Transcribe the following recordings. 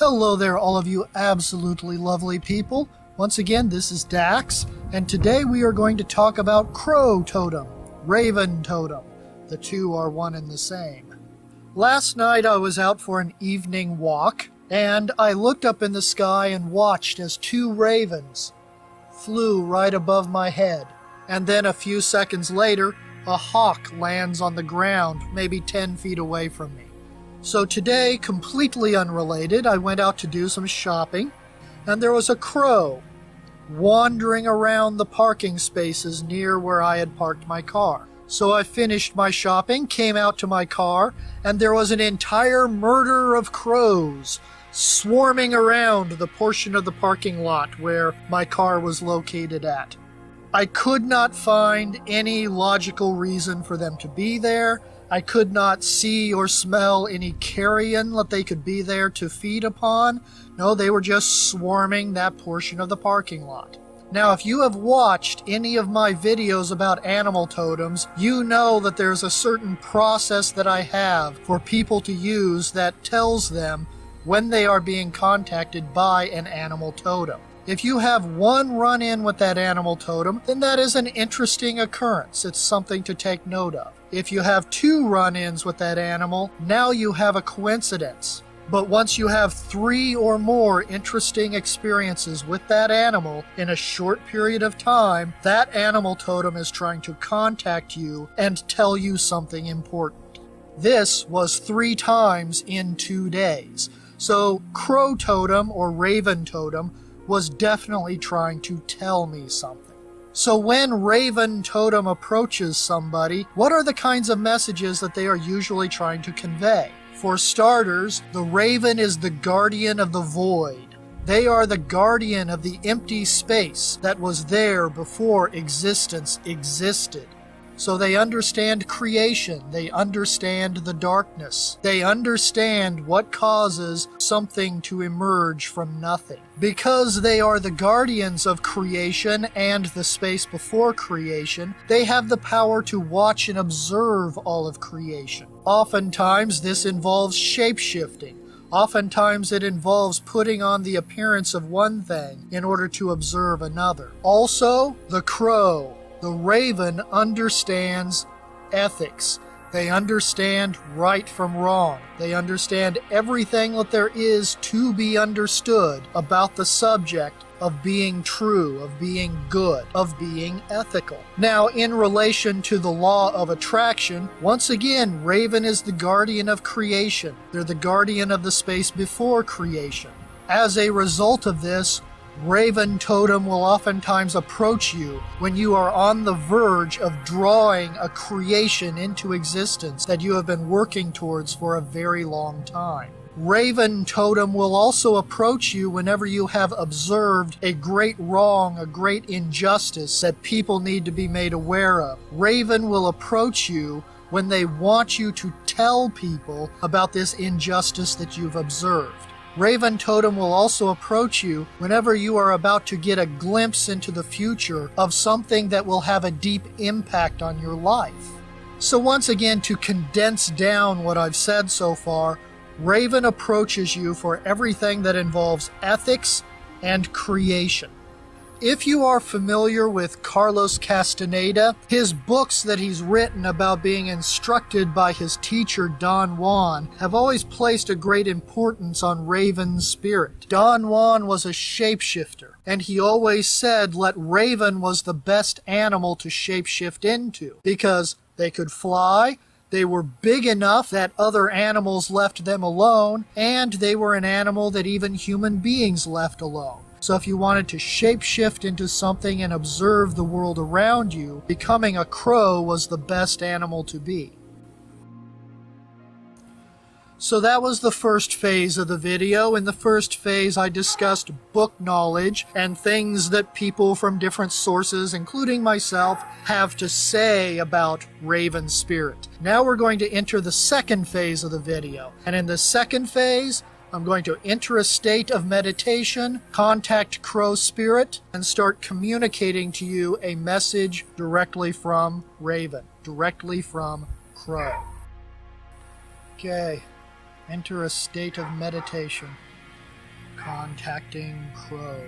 Hello there, all of you absolutely lovely people. Once again, this is Dax, and today we are going to talk about crow totem, raven totem. The two are one and the same. Last night I was out for an evening walk, and I looked up in the sky and watched as two ravens flew right above my head. And then a few seconds later, a hawk lands on the ground, maybe 10 feet away from me. So today, completely unrelated, I went out to do some shopping, and there was a crow wandering around the parking spaces near where I had parked my car. So I finished my shopping, came out to my car, and there was an entire murder of crows swarming around the portion of the parking lot where my car was located at. I could not find any logical reason for them to be there. I could not see or smell any carrion that they could be there to feed upon. No, they were just swarming that portion of the parking lot. Now, if you have watched any of my videos about animal totems, you know that there's a certain process that I have for people to use that tells them when they are being contacted by an animal totem. If you have one run-in with that animal totem, then that is an interesting occurrence. It's something to take note of. If you have two run-ins with that animal, now you have a coincidence. But once you have 3 or more interesting experiences with that animal in a short period of time, that animal totem is trying to contact you and tell you something important. This was 3 times in 2 days. So crow totem or raven totem was definitely trying to tell me something. So when raven totem approaches somebody, what are the kinds of messages that they are usually trying to convey? For starters, the raven is the guardian of the void. They are the guardian of the empty space that was there before existence existed. So they understand creation, they understand the darkness, they understand what causes something to emerge from nothing. Because they are the guardians of creation and the space before creation, they have the power to watch and observe all of creation. Oftentimes this involves shape-shifting. Oftentimes it involves putting on the appearance of one thing in order to observe another. Also, the crow, the raven, understands ethics. They understand right from wrong. They understand everything that there is to be understood about the subject of being true, of being good, of being ethical. Now, in relation to the law of attraction, once again, raven is the guardian of creation. They're the guardian of the space before creation. As a result of this, raven totem will oftentimes approach you when you are on the verge of drawing a creation into existence that you have been working towards for a very long time. Raven totem will also approach you whenever you have observed a great wrong, a great injustice that people need to be made aware of. Raven will approach you when they want you to tell people about this injustice that you've observed. Raven totem will also approach you whenever you are about to get a glimpse into the future of something that will have a deep impact on your life. So once again, to condense down what I've said so far, raven approaches you for everything that involves ethics and creation. If you are familiar with Carlos Castaneda, his books that he's written about being instructed by his teacher Don Juan have always placed a great importance on raven spirit. Don Juan was a shapeshifter, and he always said that raven was the best animal to shapeshift into because they could fly, they were big enough that other animals left them alone, and they were an animal that even human beings left alone. So if you wanted to shapeshift into something and observe the world around you, becoming a crow was the best animal to be. So that was the first phase of the video. In the first phase, I discussed book knowledge and things that people from different sources, including myself, have to say about raven spirit. Now we're going to enter the second phase of the video. And in the second phase, I'm going to enter a state of meditation, contact crow spirit, and start communicating to you a message directly from raven, directly from crow. Okay. Enter a state of meditation. Contacting crow.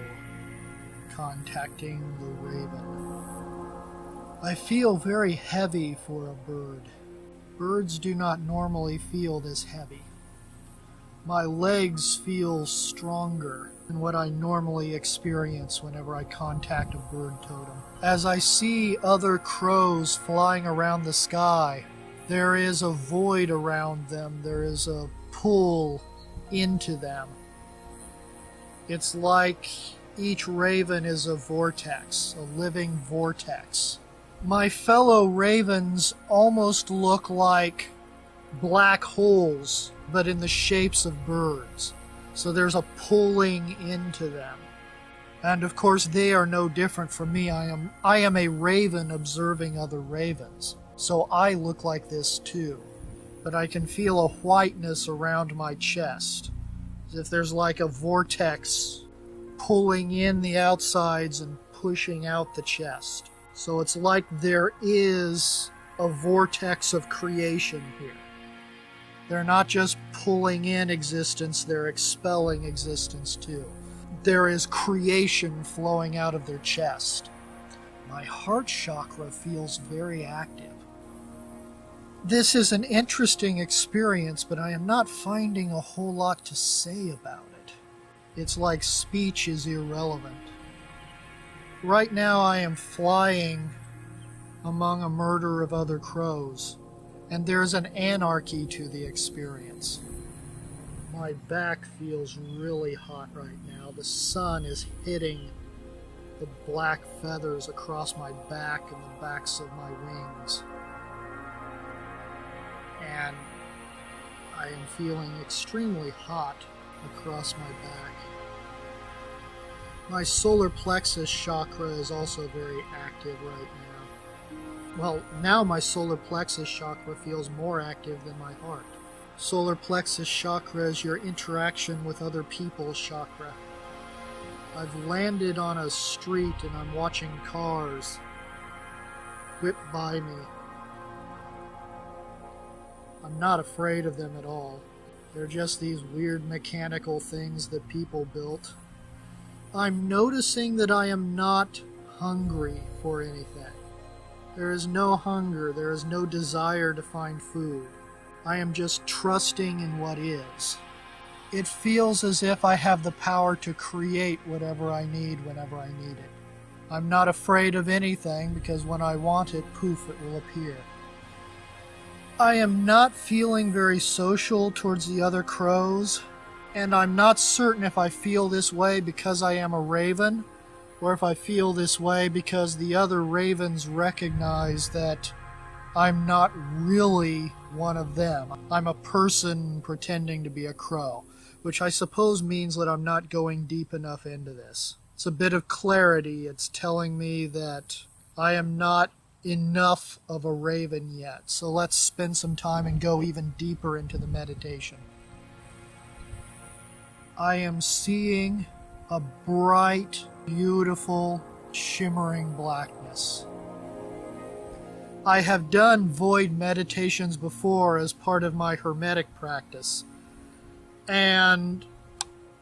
Contacting the raven. I feel very heavy for a bird. Birds do not normally feel this heavy. My legs feel stronger than what I normally experience whenever I contact a bird totem. As I see other crows flying around the sky, there is a void around them. There is a pull into them. It's like each raven is a vortex, a living vortex. My fellow ravens almost look like black holes, but in the shapes of birds. So there's a pulling into them. And of course they are no different from me. I am a raven observing other ravens. So I look like this too. But I can feel a whiteness around my chest. As if there's like a vortex pulling in the outsides and pushing out the chest. So it's like there is a vortex of creation here. They're not just pulling in existence, they're expelling existence too. There is creation flowing out of their chest. My heart chakra feels very active. This is an interesting experience, but I am not finding a whole lot to say about it. It's like speech is irrelevant. Right now I am flying among a murder of other crows, and there's an anarchy to the experience. My back feels really hot right now. The sun is hitting the black feathers across my back and the backs of my wings. And I am feeling extremely hot across my back. My solar plexus chakra is also very active right now. Well, now my solar plexus chakra feels more active than my heart. Solar plexus chakra is your interaction with other people's chakra. I've landed on a street and I'm watching cars whip by me. I'm not afraid of them at all. They're just these weird mechanical things that people built. I'm noticing that I am not hungry for anything. There is no hunger, there is no desire to find food. I am just trusting in what is. It feels as if I have the power to create whatever I need whenever I need it. I'm not afraid of anything because when I want it, poof, it will appear. I am not feeling very social towards the other crows, and I'm not certain if I feel this way because I am a raven, or if I feel this way because the other ravens recognize that I'm not really one of them. I'm a person pretending to be a crow, which I suppose means that I'm not going deep enough into this. It's a bit of clarity. It's telling me that I am not enough of a raven yet. So let's spend some time and go even deeper into the meditation. I am seeing a bright, beautiful, shimmering blackness. I have done void meditations before as part of my hermetic practice, and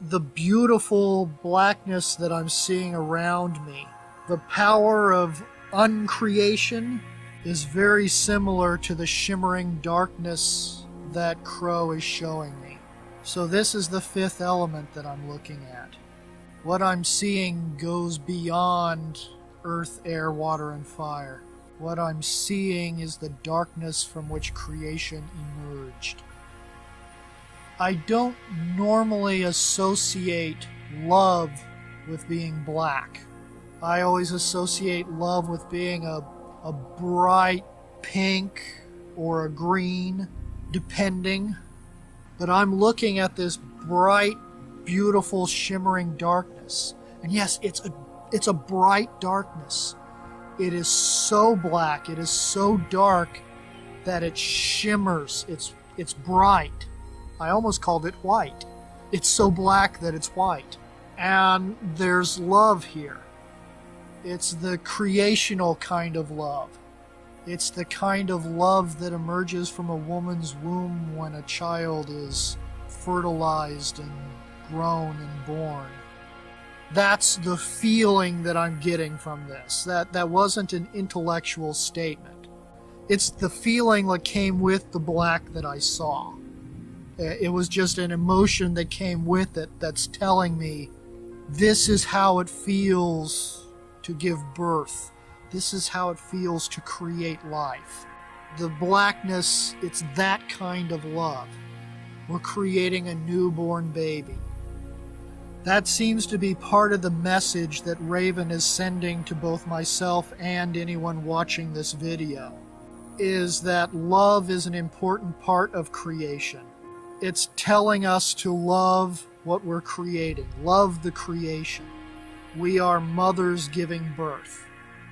the beautiful blackness that I'm seeing around me, the power of uncreation, is very similar to the shimmering darkness that Crow is showing me. So this is the fifth element that I'm looking at. What I'm seeing goes beyond earth, air, water, and fire. What I'm seeing is the darkness from which creation emerged. I don't normally associate love with being black. I always associate love with being a bright pink or a green, depending. But I'm looking at this bright, beautiful, shimmering darkness. And yes, it's a bright darkness. It is so black, it is so dark that it shimmers. It's bright. I almost called it white. It's so black that it's white. And there's love here. It's the creational kind of love. It's the kind of love that emerges from a woman's womb when a child is fertilized and grown and born. That's the feeling that I'm getting from this. That wasn't an intellectual statement. It's the feeling that came with the black that I saw. It was just an emotion that came with it that's telling me this is how it feels to give birth. This is how it feels to create life. The blackness, it's that kind of love. We're creating a newborn baby. That seems to be part of the message that Raven is sending to both myself and anyone watching this video, is that love is an important part of creation. It's telling us to love what we're creating, love the creation. We are mothers giving birth.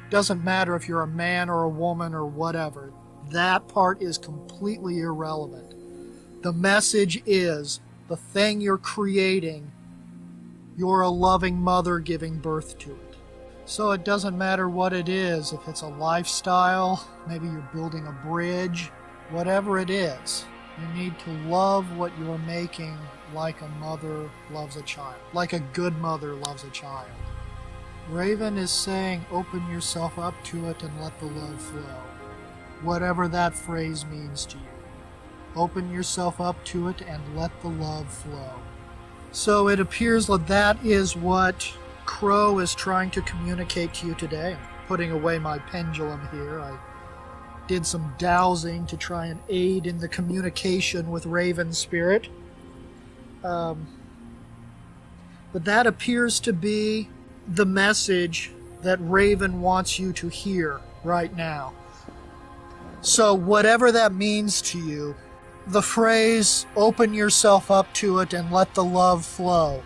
Doesn't matter if you're a man or a woman or whatever. That part is completely irrelevant. The message is the thing you're creating, you're a loving mother giving birth to it. So it doesn't matter what it is, if it's a lifestyle, maybe you're building a bridge, whatever it is, you need to love what you're making like a mother loves a child, like a good mother loves a child. Raven is saying, open yourself up to it and let the love flow. Whatever that phrase means to you. Open yourself up to it and let the love flow. So it appears that that is what Crow is trying to communicate to you today. I'm putting away my pendulum here. I did some dowsing to try and aid in the communication with Raven Spirit. But that appears to be the message that Raven wants you to hear right now. So whatever that means to you, the phrase, open yourself up to it and let the love flow,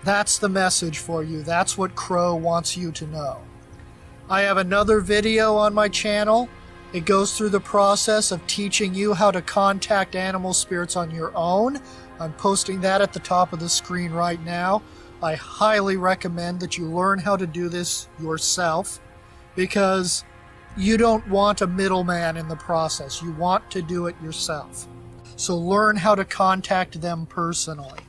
that's the message for you. That's what Crow wants you to know. I have another video on my channel. It goes through the process of teaching you how to contact animal spirits on your own. I'm posting that at the top of the screen right now. I highly recommend that you learn how to do this yourself, because you don't want a middleman in the process. You want to do it yourself. So learn how to contact them personally.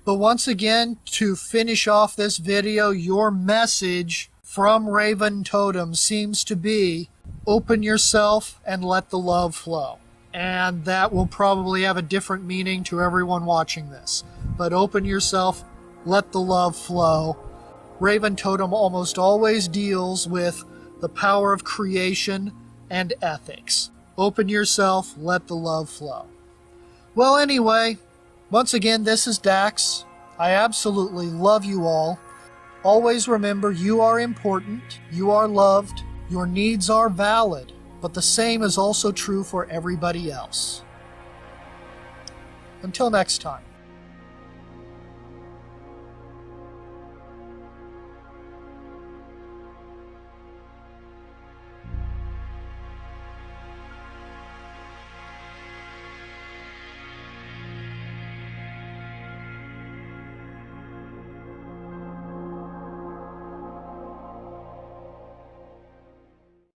But once again, to finish off this video, your message from Raven Totem seems to be, open yourself and let the love flow. And that will probably have a different meaning to everyone watching this. But open yourself, let the love flow. Raven Totem almost always deals with the power of creation and ethics. Open yourself, let the love flow. Well, anyway, once again, this is Dax. I absolutely love you all. Always remember, you are important, you are loved, your needs are valid, but the same is also true for everybody else. Until next time.